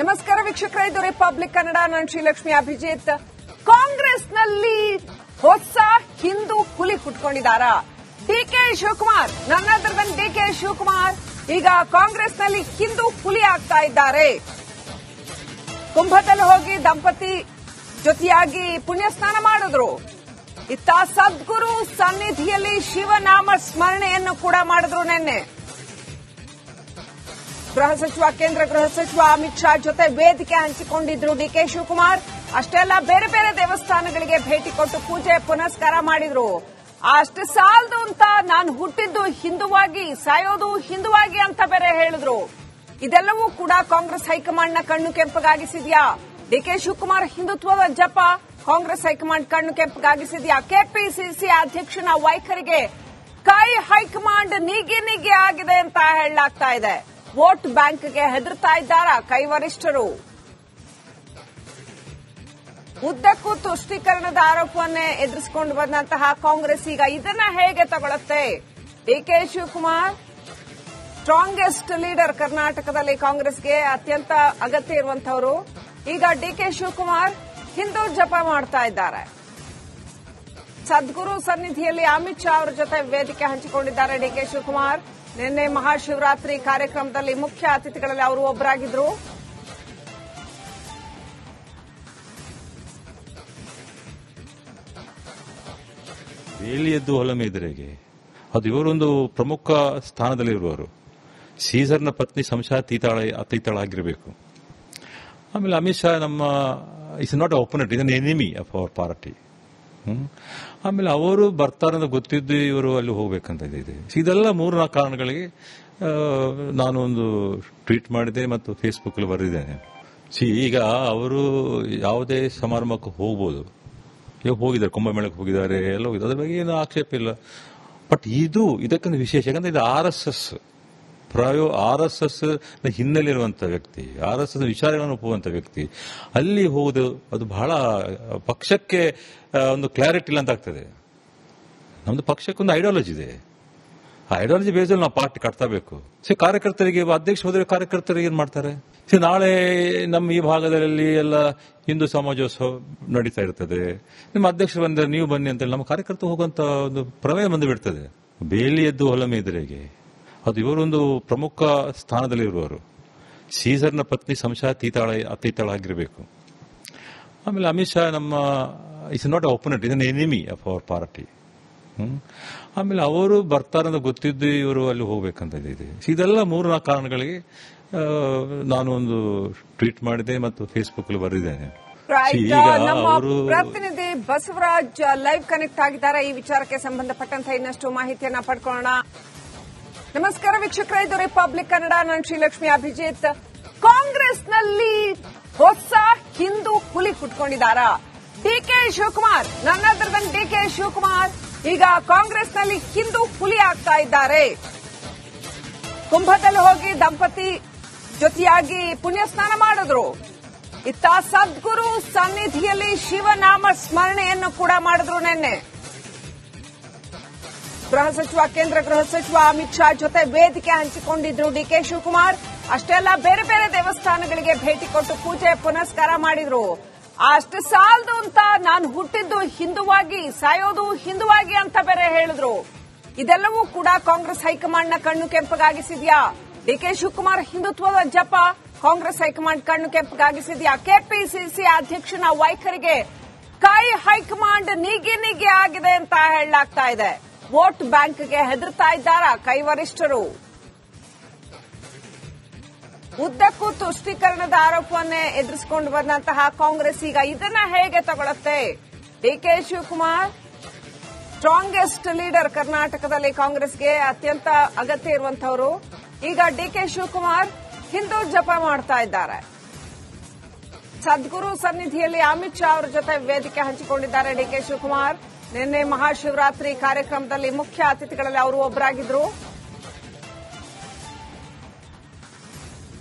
ನಮಸ್ಕಾರ ವೀಕ್ಷಕರೇ, ಇದು ರಿಪಬ್ಲಿಕ್ ಕನ್ನಡ. ನಾನು ಶ್ರೀಲಕ್ಷ್ಮಿ ಅಭಿಜಿತ್. ಕಾಂಗ್ರೆಸ್ನಲ್ಲಿ ಹೊಸ ಹಿಂದೂ ಹುಲಿ ಹುಟ್ಕೊಂಡಿದ್ದಾರ. ಡಿಕೆ ಶಿವಕುಮಾರ್, ನನ್ನ ಡಿಕೆ ಶಿವಕುಮಾರ್ ಈಗ ಕಾಂಗ್ರೆಸ್ನಲ್ಲಿ ಹಿಂದೂ ಹುಲಿ ಆಗ್ತಾ ಇದ್ದಾರೆ. ಕುಂಭದಲ್ಲಿ ಹೋಗಿ ದಂಪತಿ ಜೊತೆಯಾಗಿ ಪುಣ್ಯ ಸ್ನಾನ ಮಾಡಿದ್ರು. ಇತ್ತ ಸದ್ಗುರು ಸನ್ನಿಧಿಯಲ್ಲಿ ಶಿವನಾಮ ಸ್ಮರಣೆಯನ್ನು ಕೂಡ ಮಾಡಿದ್ರು. ನಿನ್ನೆ ಕೇಂದ್ರ ಗೃಹ ಸಚಿವ ಅಮಿತ್ ಶಾ ಜೊತೆ ವೇದಿಕೆ ಹಂಚಿಕೊಂಡಿದ್ರು ಡಿಕೆ ಶಿವಕುಮಾರ್. ಅಷ್ಟೇ ಅಲ್ಲ, ಬೇರೆ ಬೇರೆ ದೇವಸ್ಥಾನಗಳಿಗೆ ಭೇಟಿ ಕೊಟ್ಟು ಪೂಜೆ ಪುನಸ್ಕಾರ ಮಾಡಿದ್ರು. ಅಷ್ಟು ಸಾಲದು ಅಂತ ನಾನು ಹುಟ್ಟಿದ್ದು ಹಿಂದುವಾಗಿ, ಸಾಯೋದು ಹಿಂದುವಾಗಿ ಅಂತ ಬೇರೆ ಹೇಳಿದ್ರು. ಇದೆಲ್ಲವೂ ಕೂಡ ಕಾಂಗ್ರೆಸ್ ಹೈಕಮಾಂಡ್ನ ಕಣ್ಣು ಕೆಂಪಗಾಗಿಸಿದ್ಯಾ? ಡಿಕೆ ಶಿವಕುಮಾರ್ ಹಿಂದುತ್ವದ ಜಪ ಕಾಂಗ್ರೆಸ್ ಹೈಕಮಾಂಡ್ ಕಣ್ಣು ಕೆಂಪಗಾಗಿಸಿದ್ಯಾ? ಕೆಪಿಸಿಸಿ ಅಧ್ಯಕ್ಷನ ವೈಖರಿಗೆ ಕೈ ಹೈಕಮಾಂಡ್ ನೀಗಿ ಆಗಿದೆ ಅಂತ ಹೇಳಲಾಗ್ತಾ ಇದೆ. ವೋಟ್ ಬ್ಯಾಂಕ್ಗೆ ಹೆದರ್ತಾ ಇದ್ದಾರ ಕೈ ವರಿಷ್ಠರು. ಉದ್ದಕ್ಕೂ ತುಷ್ಟೀಕರಣದ ಆರೋಪವನ್ನೇ ಎದುರಿಸಿಕೊಂಡು ಬಂದಂತಹ ಕಾಂಗ್ರೆಸ್ ಈಗ ಇದನ್ನ ಹೇಗೆ ತಗೊಳುತ್ತೆ? ಡಿಕೆ ಶಿವಕುಮಾರ್ ಸ್ಟ್ರಾಂಗೆಸ್ಟ್ ಲೀಡರ್ ಕರ್ನಾಟಕದಲ್ಲಿ ಕಾಂಗ್ರೆಸ್ಗೆ ಅತ್ಯಂತ ಅಗತ್ಯ ಇರುವಂತವರು. ಈಗ ಡಿಕೆ ಶಿವಕುಮಾರ್ ಹಿಂದೂ ಜಪ ಮಾಡ್ತಾ ಇದ್ದಾರೆ. ಸದ್ಗುರು ಸನ್ನಿಧಿಯಲ್ಲಿ ಅಮಿತ್ ಶಾ ಅವರ ಜೊತೆ ವೇದಿಕೆ ಹಂಚಿಕೊಂಡಿದ್ದಾರೆ ಡಿಕೆ ಶಿವಕುಮಾರ್. ನಿನ್ನೆ ಮಹಾಶಿವರಾತ್ರಿ ಕಾರ್ಯಕ್ರಮದಲ್ಲಿ ಮುಖ್ಯ ಅತಿಥಿಗಳಲ್ಲಿ ಅವರು ಒಬ್ಬರಾಗಿದ್ರು. ಬೇಲಿಯದ್ದು ಹೊಲ ಮೇದರೆಗೆ ಅದು ಇವರೊಂದು ಪ್ರಮುಖ ಸ್ಥಾನದಲ್ಲಿರುವವರು. ಸೀಸರ್ನ ಪತ್ನಿ ಅತೀತಳಾಗಿರಬೇಕು. ಆಮೇಲೆ ಅಮಿತ್ ಶಾ ನಮ್ಮ is not opponent, is an enemy of our party. ಆಮೇಲೆ ಅವರು ಬರ್ತಾರೆ ಅಂತ ಗೊತ್ತಿದ್ದು ಇವರು ಅಲ್ಲಿ ಹೋಗ್ಬೇಕಂತ ಇದೆ. ಇದೆಲ್ಲ 3-4 ಕಾರಣಗಳಿಗೆ ನಾನು ಒಂದು ಟ್ವೀಟ್ ಮಾಡಿದೆ ಮತ್ತು ಫೇಸ್ಬುಕ್ ಅಲ್ಲಿ ಬರೆದಿದ್ದೇನೆ. ಈಗ ಅವರು ಯಾವುದೇ ಸಮಾರಂಭಕ್ಕೆ ಹೋಗ್ಬೋದು. ಈಗ ಹೋಗಿದ್ದಾರೆ, ಕುಂಭಮೇಳಕ್ಕೆ ಹೋಗಿದ್ದಾರೆ, ಎಲ್ಲ ಹೋಗಿದ್ದಾರೆ, ಅದ್ರ ಬಗ್ಗೆ ಏನು ಆಕ್ಷೇಪ ಇಲ್ಲ. ಬಟ್ ಇದಕ್ಕೊಂದು ವಿಶೇಷ, ಯಾಕಂದ್ರೆ ಇದು RSS ಹಿನ್ನೆಲೆ ಇರುವಂತಹ ವ್ಯಕ್ತಿ, RSS ವಿಚಾರಗಳನ್ನು ಒಪ್ಪುವಂತ ವ್ಯಕ್ತಿ. ಅಲ್ಲಿ ಹೋಗುದು ಅದು ಬಹಳ ಪಕ್ಷಕ್ಕೆ ಒಂದು ಕ್ಲಾರಿಟಿ ಇಲ್ಲ ಅಂತ ಆಗ್ತದೆ. ನಮ್ದು ಪಕ್ಷಕ್ಕೊಂದು ಐಡಿಯಾಲಜಿ ಇದೆ. ಆ ಐಡಿಯಾಲಜಿ ಬೇಸಲ್ಲಿ ನಾವು ಪಾರ್ಟಿ ಕಟ್ತಾಬೇಕು. ಕಾರ್ಯಕರ್ತರಿಗೆ ಅಧ್ಯಕ್ಷ ಹೋದ್ರೆ ಕಾರ್ಯಕರ್ತರಿಗೆ ಏನ್ ಮಾಡ್ತಾರೆ? ನಾಳೆ ನಮ್ಮ ಈ ಭಾಗದಲ್ಲಿ ಎಲ್ಲ ಹಿಂದೂ ಸಮಾಜೋತ್ಸವ ನಡೀತಾ ಇರ್ತದೆ, ನಿಮ್ಮ ಅಧ್ಯಕ್ಷರು ಬಂದರೆ ನೀವು ಬನ್ನಿ ಅಂತೇಳಿ ನಮ್ಮ ಕಾರ್ಯಕರ್ತರು ಹೋಗುವಂತ ಒಂದು ಪ್ರಮೇಯ ಬಂದು ಬಿಡ್ತದೆ. ಬೇಲಿಯದ್ದು ಹೊಲ ಮೇದರೆಗೆ ಅದು ಇವರೊಂದು ಪ್ರಮುಖ ಸ್ಥಾನದಲ್ಲಿರುವವರು. ಸೀಸರ್ನ ಪತ್ನಿ ಅತೀತಳಾಗಿರಬೇಕು. ಆಮೇಲೆ ಅಮಿತ್ ಶಾ ನಮ್ಮ is not opponent, is an enemy of our party. ಆಮೇಲೆ ಅವರು ಬರ್ತಾರೆ ಅಂತ ಗೊತ್ತಿದ್ದು ಇವರು ಅಲ್ಲಿ ಹೋಗ್ಬೇಕಂತ ಇದೆ. ಇದೆಲ್ಲ 3-4 ಕಾರಣಗಳಿಗೆ ನಾನು ಒಂದು ಟ್ವೀಟ್ ಮಾಡಿದೆ ಮತ್ತು ಫೇಸ್ಬುಕ್ ಅಲ್ಲಿ ಬರೆದಿದ್ದೇನೆ. ನಮ್ಮ ಪ್ರತಿನಿಧಿ ಬಸವರಾಜ್ ಲೈವ್ ಕನೆಕ್ಟ್ ಆಗಿದ್ದಾರೆ. ಈ ವಿಚಾರಕ್ಕೆ ಸಂಬಂಧಪಟ್ಟಂತೆ ಇನ್ನಷ್ಟು ಮಾಹಿತಿಯನ್ನ ಪಡ್ಕೊಳ್ಳೋಣ. ನಮಸ್ಕಾರ ವೀಕ್ಷಕರೇ, ಇದು ರಿಪಬ್ಲಿಕ್ ಕನ್ನಡ. ನಾನು ಶ್ರೀಲಕ್ಷ್ಮಿ ಅಭಿಜಿತ್. ಕಾಂಗ್ರೆಸ್ನಲ್ಲಿ ಹೊಸ ಹಿಂದೂ ಹುಲಿ ಹುಟ್ಕೊಂಡಿದ್ದಾರ. ಡಿಕೆ ಶಿವಕುಮಾರ್, ನನ್ನ ಡಿಕೆ ಶಿವಕುಮಾರ್ ಈಗ ಕಾಂಗ್ರೆಸ್ನಲ್ಲಿ ಹಿಂದೂ ಹುಲಿ ಆಗ್ತಾ ಇದ್ದಾರೆ. ಕುಂಭದಲ್ಲಿ ಹೋಗಿ ದಂಪತಿ ಜೊತೆಯಾಗಿ ಪುಣ್ಯ ಸ್ನಾನ ಮಾಡಿದ್ರು. ಇತ್ತ ಸದ್ಗುರು ಸನ್ನಿಧಿಯಲ್ಲಿ ಶಿವನಾಮ ಸ್ಮರಣೆಯನ್ನು ಕೂಡ ಮಾಡಿದ್ರು. ನಿನ್ನೆ ಕೇಂದ್ರ ಗೃಹ ಸಚಿವ ಅಮಿತ್ ಶಾ ಜೊತೆ ವೇದಿಕೆ ಹಂಚಿಕೊಂಡಿದ್ರು ಡಿಕೆ ಶಿವಕುಮಾರ್. ಅಷ್ಟೇ ಅಲ್ಲ, ಬೇರೆ ಬೇರೆ ದೇವಸ್ಥಾನಗಳಿಗೆ ಭೇಟಿ ಕೊಟ್ಟು ಪೂಜೆ ಪುನಸ್ಕಾರ ಮಾಡಿದ್ರು. ಅಷ್ಟು ಸಾಲದು ಅಂತ ನಾನು ಹುಟ್ಟಿದ್ದು ಹಿಂದುವಾಗಿ, ಸಾಯೋದು ಹಿಂದುವಾಗಿ ಅಂತ ಬೇರೆ ಹೇಳಿದ್ರು. ಇದೆಲ್ಲವೂ ಕೂಡ ಕಾಂಗ್ರೆಸ್ ಹೈಕಮಾಂಡ್ನ ಕಣ್ಣು ಕೆಂಪಗಾಗಿಸಿದ್ಯಾ? ಡಿಕೆ ಶಿವಕುಮಾರ್ ಹಿಂದುತ್ವದ ಜಪ ಕಾಂಗ್ರೆಸ್ ಹೈಕಮಾಂಡ್ ಕಣ್ಣು ಕೆಂಪಗಾಗಿಸಿದ್ಯಾ? ಕೆಪಿಸಿಸಿ ಅಧ್ಯಕ್ಷನ ವೈಖರಿಗೆ ಕೈ ಹೈಕಮಾಂಡ್ ನೀಗಿ ಆಗಿದೆ ಅಂತ ಹೇಳಲಾಗ್ತಾ ಇದೆ. ವೋಟ್ ಬ್ಯಾಂಕ್ಗೆ ಹೆದರ್ತಾ ಇದ್ದಾರ ಕೈ ವರಿಷ್ಠರು. ಉದ್ದಕ್ಕೂ ತುಷ್ಟೀಕರಣದ ಆರೋಪವನ್ನೇ ಎದುರಿಸಿಕೊಂಡು ಬಂದಂತಹ ಕಾಂಗ್ರೆಸ್ ಈಗ ಇದನ್ನ ಹೇಗೆ ತಗೊಳುತ್ತೆ? ಡಿಕೆ ಶಿವಕುಮಾರ್ ಸ್ಟ್ರಾಂಗೆಸ್ಟ್ ಲೀಡರ್ ಕರ್ನಾಟಕದಲ್ಲಿ ಕಾಂಗ್ರೆಸ್ಗೆ ಅತ್ಯಂತ ಅಗತ್ಯ ಇರುವಂತವರು. ಈಗ ಡಿಕೆ ಶಿವಕುಮಾರ್ ಹಿಂದೂ ಜಪ ಮಾಡ್ತಾ ಇದ್ದಾರೆ. ಸದ್ಗುರು ಸನ್ನಿಧಿಯಲ್ಲಿ ಅಮಿತ್ ಶಾ ಅವರ ಜೊತೆ ವೇದಿಕೆ ಹಂಚಿಕೊಂಡಿದ್ದಾರೆ ಡಿಕೆ ಶಿವಕುಮಾರ್. ನಿನ್ನೆ ಮಹಾಶಿವರಾತ್ರಿ ಕಾರ್ಯಕ್ರಮದಲ್ಲಿ ಮುಖ್ಯ ಅತಿಥಿಗಳಲ್ಲಿ ಅವರು ಒಬ್ಬರಾಗಿದ್ರು.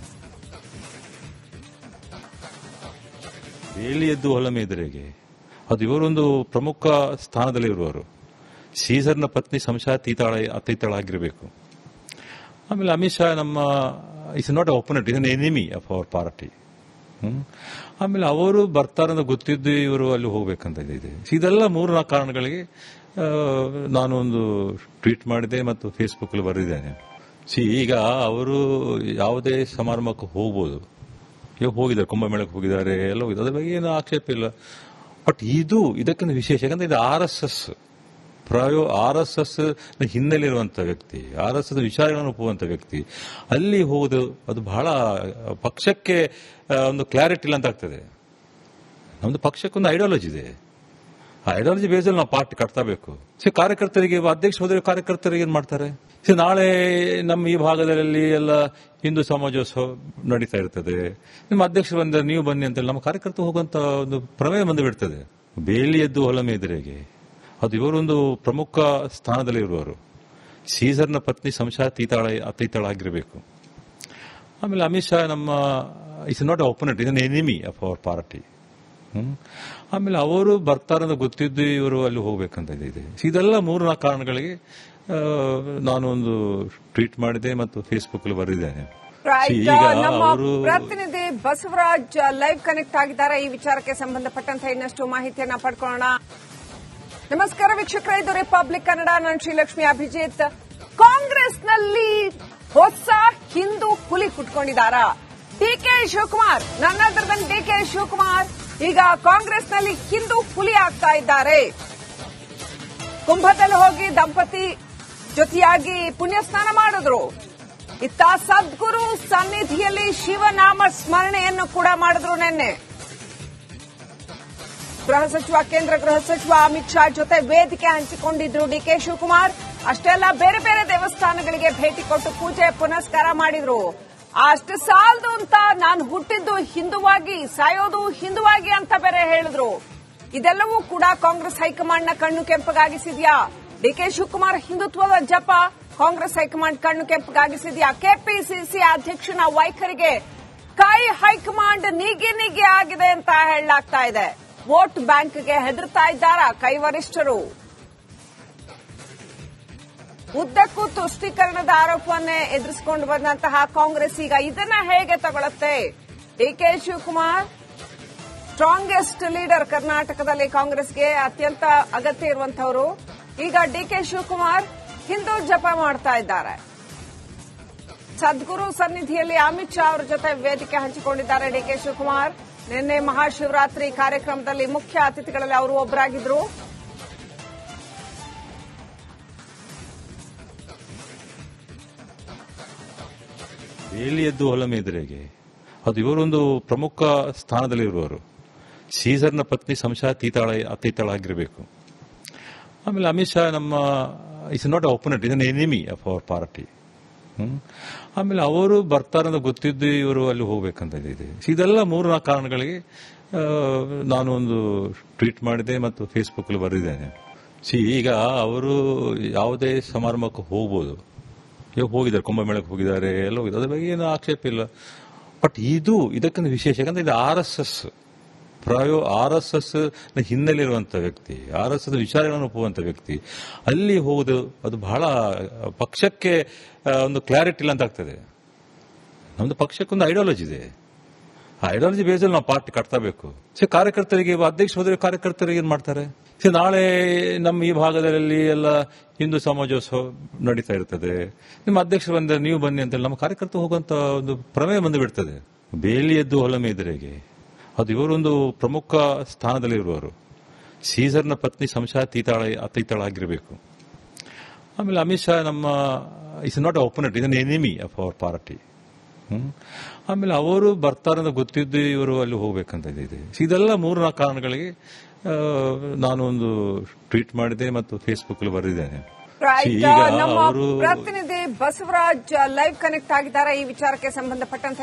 ಬೇಲಿಯದ್ದು ಹೊಲ ಮೇದರೆಗೆ ಅದು ಇವರೊಂದು ಪ್ರಮುಖ ಸ್ಥಾನದಲ್ಲಿರುವವರು. ಸೀಸರ್ನ ಪತ್ನಿ ಅತೀತಳಾಗಿರಬೇಕು. ಆಮೇಲೆ ಅಮಿತ್ ಶಾ ನಮ್ಮ is not opponent, is an enemy of our party. ಆಮೇಲೆ ಅವರು ಬರ್ತಾರಂತ ಗೊತ್ತಿದ್ದು ಇವರು ಅಲ್ಲಿ ಹೋಗ್ಬೇಕಂತ ಇದೆ. ಇದೆಲ್ಲ 3-4 ಕಾರಣಗಳಿಗೆ ನಾನು ಒಂದು ಟ್ವೀಟ್ ಮಾಡಿದೆ ಮತ್ತು ಫೇಸ್ಬುಕ್ ಅಲ್ಲಿ ಬರೆದಿದ್ದೇನೆ. ಈಗ ಅವರು ಯಾವುದೇ ಸಮಾರಂಭಕ್ಕೆ ಹೋಗ್ಬೋದು, ಇವಾಗ ಹೋಗಿದ್ದಾರೆ, ಕುಂಭಮೇಳಕ್ಕೆ ಹೋಗಿದ್ದಾರೆ, ಎಲ್ಲ ಹೋಗಿದ್ದಾರೆ, ಅದ್ರ ಬಗ್ಗೆ ಏನು ಆಕ್ಷೇಪ ಇಲ್ಲ. ಬಟ್ ಇದಕ್ಕಿಂತ ವಿಶೇಷ, ಯಾಕಂದ್ರೆ ಇದು RSS ಹಿನ್ನೆಲೆ ಇರುವಂತ ವ್ಯಕ್ತಿ, RSS ವಿಚಾರಗಳನ್ನು ಒಪ್ಪುವಂತ ವ್ಯಕ್ತಿ ಅಲ್ಲಿ ಹೋಗುದು ಅದು ಬಹಳ ಪಕ್ಷಕ್ಕೆ ಒಂದು ಕ್ಲಾರಿಟಿ ಇಲ್ಲ ಅಂತ ಆಗ್ತದೆ. ನಮ್ದು ಪಕ್ಷಕ್ಕೊಂದು ಐಡಿಯಾಲಜಿ ಇದೆ, ಆ ಐಡಿಯಾಲಜಿ ಬೇಸಲ್ಲಿ ನಾವು ಪಾರ್ಟಿ ಕಟ್ತಾಬೇಕು. ಕಾರ್ಯಕರ್ತರಿಗೆ ಅಧ್ಯಕ್ಷ ಹೋದರೆ ಕಾರ್ಯಕರ್ತರಿಗೆ ಏನ್ ಮಾಡ್ತಾರೆ? ನಾಳೆ ನಮ್ಮ ಈ ಭಾಗದಲ್ಲಿ ಎಲ್ಲ ಹಿಂದೂ ಸಮಾಜೋತ್ಸವ ನಡೀತಾ ಇರ್ತದೆ, ನಿಮ್ಮ ಅಧ್ಯಕ್ಷರು ಬಂದರೆ ನೀವು ಬನ್ನಿ ಅಂತ ನಮ್ಮ ಕಾರ್ಯಕರ್ತರು ಹೋಗುವಂತ ಒಂದು ಪ್ರಮೇಯ ಬಂದು ಬಿಡ್ತದೆ. ಬೇಲಿ ಎದ್ದು ಹೊಲಮೆ ಎದುರಿಗೆ, ಅದು ಇವರೊಂದು ಪ್ರಮುಖ ಸ್ಥಾನದಲ್ಲಿ ಇರುವವರು. ಸೀಸರ್ನ ಪತ್ನಿ ಅತೀತಾಳ ಆಗಿರಬೇಕು. ಆಮೇಲೆ ಅಮಿತ್ ಶಾ ನಮ್ಮ it's not opponent, is an enemy of our party. ಆಮೇಲೆ ಅವರು ಬರ್ತಾರಂತ ಗೊತ್ತಿದ್ದು ಇವರು ಅಲ್ಲಿ ಹೋಗ್ಬೇಕಂತ ಇದೆ. ಇದೆಲ್ಲ 3-4 ಕಾರಣಗಳಿಗೆ ನಾನು ಒಂದು ಟ್ವೀಟ್ ಮಾಡಿದೆ ಮತ್ತು ಫೇಸ್ಬುಕ್ ಅಲ್ಲಿ ಬರೆದಿದ್ದೇನೆ. ನಮ್ಮ ಪ್ರತಿನಿಧಿ ಬಸವರಾಜ್ ಲೈವ್ ಕನೆಕ್ಟ್ ಆಗಿದ್ದಾರೆ. ಈ ವಿಚಾರಕ್ಕೆ ಸಂಬಂಧಪಟ್ಟಂತೆ ಇನ್ನಷ್ಟು ಮಾಹಿತಿಯನ್ನ ಪಡ್ಕೊಳ್ಳೋಣ. ನಮಸ್ಕಾರ ವೀಕ್ಷಕರೇ, ಇದು ರಿಪಬ್ಲಿಕ್ ಕನ್ನಡ. ನಾನು ಶ್ರೀಲಕ್ಷ್ಮಿ ಅಭಿಜಿತ್. ಕಾಂಗ್ರೆಸ್ನಲ್ಲಿ ಹೊಸ ಹಿಂದೂ ಹುಲಿ ಹುಟ್ಕೊಂಡಿದ್ದಾರಾ? ಡಿಕೆ ಶಿವಕುಮಾರ್, ಡಿಕೆ ಶಿವಕುಮಾರ್ ಈಗ ಕಾಂಗ್ರೆಸ್ನಲ್ಲಿ ಹಿಂದೂ ಹುಲಿ ಆಗ್ತಾ ಇದ್ದಾರೆ. ಕುಂಭದಲ್ಲಿ ಹೋಗಿ ದಂಪತಿ ಜೊತೆಯಾಗಿ ಪುಣ್ಯ ಸ್ನಾನ ಮಾಡಿದ್ರು. ಇತ್ತ ಸದ್ಗುರು ಸನ್ನಿಧಿಯಲ್ಲಿ ಶಿವನಾಮ ಸ್ಮರಣೆಯನ್ನು ಕೂಡ ಮಾಡಿದ್ರು. ನಿನ್ನೆ ಕೇಂದ್ರ ಗೃಹ ಸಚಿವ ಅಮಿತ್ ಶಾ ಜೊತೆ ವೇದಿಕೆ ಹಂಚಿಕೊಂಡಿದ್ರು ಡಿಕೆ ಶಿವಕುಮಾರ್. ಅಷ್ಟೆಲ್ಲ ಬೇರೆ ಬೇರೆ ದೇವಸ್ಥಾನಗಳಿಗೆ ಭೇಟಿ ಕೊಟ್ಟು ಪೂಜೆ ಪುನಸ್ಕಾರ ಮಾಡಿದ್ರು. ಅಷ್ಟು ಸಾಲದು ಅಂತ ನಾನು ಹುಟ್ಟಿದ್ದು ಹಿಂದುವಾಗಿ, ಸಾಯೋದು ಹಿಂದುವಾಗಿ ಅಂತ ಬೇರೆ ಹೇಳಿದ್ರು. ಇದೆಲ್ಲವೂ ಕೂಡ ಕಾಂಗ್ರೆಸ್ ಹೈಕಮಾಂಡ್ ನ ಕಣ್ಣು ಕೆಂಪಗಾಗಿಸಿದ್ಯಾ? ಡಿಕೆ ಶಿವಕುಮಾರ್ ಹಿಂದುತ್ವದ ಜಪ ಕಾಂಗ್ರೆಸ್ ಹೈಕಮಾಂಡ್ ಕಣ್ಣು ಕೆಂಪಗಾಗಿಸಿದ್ಯಾ? ಕೆಪಿಸಿಸಿ ಅಧ್ಯಕ್ಷನ ವೈಖರಿಗೆ ಕೈ ಹೈಕಮಾಂಡ್ ನೀಗಿ ಆಗಿದೆ ಅಂತ ಹೇಳಲಾಗ್ತಾ ಇದೆ. ವೋಟ್ ಬ್ಯಾಂಕ್ಗೆ ಹೆದರ್ತಾ ಇದ್ದಾರಾ ಕೈ ವರಿಷ್ಠರು? ಉದ್ದಕ್ಕೂ ತುಷ್ಟೀಕರಣದ ಆರೋಪವನ್ನೇ ಎದುರಿಸಿಕೊಂಡು ಬಂದಂತಹ ಕಾಂಗ್ರೆಸ್ ಈಗ ಇದನ್ನ ಹೇಗೆ ತಗೊಳುತ್ತೆ? ಡಿಕೆ ಶಿವಕುಮಾರ್ ಸ್ಟ್ರಾಂಗೆಸ್ಟ್ ಲೀಡರ್ ಕರ್ನಾಟಕದಲ್ಲಿ, ಕಾಂಗ್ರೆಸ್ಗೆ ಅತ್ಯಂತ ಅಗತ್ಯ ಇರುವಂತವರು. ಈಗ ಡಿಕೆ ಶಿವಕುಮಾರ್ ಹಿಂದೂ ಜಪ ಮಾಡ್ತಾ ಇದ್ದಾರೆ. ಸದ್ಗುರು ಸನ್ನಿಧಿಯಲ್ಲಿ ಅಮಿತ್ ಶಾ ಅವರ ಜೊತೆ ವೇದಿಕೆ ಹಂಚಿಕೊಂಡಿದ್ದಾರೆ ಡಿಕೆ ಶಿವಕುಮಾರ್. ನಿನ್ನೆ ಮಹಾಶಿವರಾತ್ರಿ ಕಾರ್ಯಕ್ರಮದಲ್ಲಿ ಮುಖ್ಯ ಅತಿಥಿಗಳಲ್ಲಿ ಅವರು ಒಬ್ಬರಾಗಿದ್ರು. ಬೇಲಿ ಎದ್ದು ಹೊಲಮೆ ಎದುರಿಗೆ, ಅದು ಇವರೊಂದು ಪ್ರಮುಖ ಸ್ಥಾನದಲ್ಲಿ ಇರುವವರು. ಸೀಸರ್ನ ಪತ್ನಿ ಅತೀತಾಳ ಆಗಿರಬೇಕು. ಆಮೇಲೆ ಅಮಿತ್ ಶಾ ನಮ್ಮ it's not opponent, is an enemy of our party. ಆಮೇಲೆ ಅವರು ಬರ್ತಾರಂತ ಗೊತ್ತಿದ್ದು ಇವರು ಅಲ್ಲಿ ಹೋಗ್ಬೇಕಂತ ಇದೆ. ಇದೆಲ್ಲ 3-4 ಕಾರಣಗಳಿಗೆ ನಾನು ಒಂದು ಟ್ವೀಟ್ ಮಾಡಿದೆ ಮತ್ತು ಫೇಸ್ಬುಕ್ ಅಲ್ಲಿ ಬರೆದಿದ್ದೇನೆ. ಈಗ ಅವರು ಯಾವುದೇ ಸಮಾರಂಭಕ್ಕೆ ಹೋಗ್ಬೋದು, ಇವಾಗ ಹೋಗಿದ್ದಾರೆ, ಕುಂಭಮೇಳಕ್ಕೆ ಹೋಗಿದ್ದಾರೆ, ಎಲ್ಲ ಹೋಗಿದ್ದಾರೆ, ಅದ್ರ ಬಗ್ಗೆ ಏನು ಆಕ್ಷೇಪ ಇಲ್ಲ. ಬಟ್ ಇದಕ್ಕಿಂತ ವಿಶೇಷ, ಯಾಕಂದ್ರೆ ಇದು RSS ಹಿನ್ನೆಲೆ ಇರುವಂತ ವ್ಯಕ್ತಿ, RSS ವಿಚಾರಗಳನ್ನು ಒಪ್ಪುವಂತ ವ್ಯಕ್ತಿ ಅಲ್ಲಿ ಹೋಗುದು ಅದು ಬಹಳ ಪಕ್ಷಕ್ಕೆ ಒಂದು ಕ್ಲಾರಿಟಿ ಇಲ್ಲ ಅಂತ ಆಗ್ತದೆ. ನಮ್ದು ಪಕ್ಷಕ್ಕೊಂದು ಐಡಿಯಾಲಜಿ ಇದೆ, ಆ ಐಡಿಯಾಲಜಿ ಬೇಸಲ್ಲಿ ನಾವು ಪಾರ್ಟಿ ಕಟ್ತಾಬೇಕು. ಕಾರ್ಯಕರ್ತರಿಗೆ ಅಧ್ಯಕ್ಷ ಹೋದರೆ ಕಾರ್ಯಕರ್ತರಿಗೆ ಏನ್ ಮಾಡ್ತಾರೆ? ನಾಳೆ ನಮ್ಮ ಈ ಭಾಗದಲ್ಲಿ ಎಲ್ಲ ಹಿಂದೂ ಸಮಾಜೋತ್ಸವ ನಡೀತಾ ಇರ್ತದೆ, ನಿಮ್ಮ ಅಧ್ಯಕ್ಷರು ಬಂದರೆ ನೀವು ಬನ್ನಿ ಅಂತ ನಮ್ಮ ಕಾರ್ಯಕರ್ತರು ಹೋಗುವಂತ ಒಂದು ಪ್ರಮೇಯ ಬಂದು ಬಿಡ್ತದೆ. ಬೇಲಿ ಎದ್ದು ಹೊಲಮೆ ಎದುರಿಗೆ, ಅದು ಇವರೊಂದು ಪ್ರಮುಖ ಸ್ಥಾನದಲ್ಲಿ ಇರುವವರು. ಸೀಸರ್ನ ಪತ್ನಿ ಅತೀತಾಳ ಆಗಿರಬೇಕು. ಆಮೇಲೆ ಅಮಿತ್ ಶಾ ನಮ್ಮ it's not opponent, is an enemy of our party. ಆಮೇಲೆ ಅವರು ಬರ್ತಾರಂತ ಗೊತ್ತಿದ್ದು ಇವರು ಅಲ್ಲಿ ಹೋಗ್ಬೇಕಂತ ಇದೆ. ಇದೆಲ್ಲ 3-4 ಕಾರಣಗಳಿಗೆ ನಾನು ಒಂದು ಟ್ವೀಟ್ ಮಾಡಿದೆ ಮತ್ತು ಫೇಸ್ಬುಕ್ ಅಲ್ಲಿ ಬರೆದಿದ್ದೇನೆ. ನಮ್ಮ ಪ್ರತಿನಿಧಿ ಬಸವರಾಜ್ ಲೈವ್ ಕನೆಕ್ಟ್ ಆಗಿದ್ದಾರೆ. ಈ ವಿಚಾರಕ್ಕೆ ಸಂಬಂಧಪಟ್ಟಂತೆ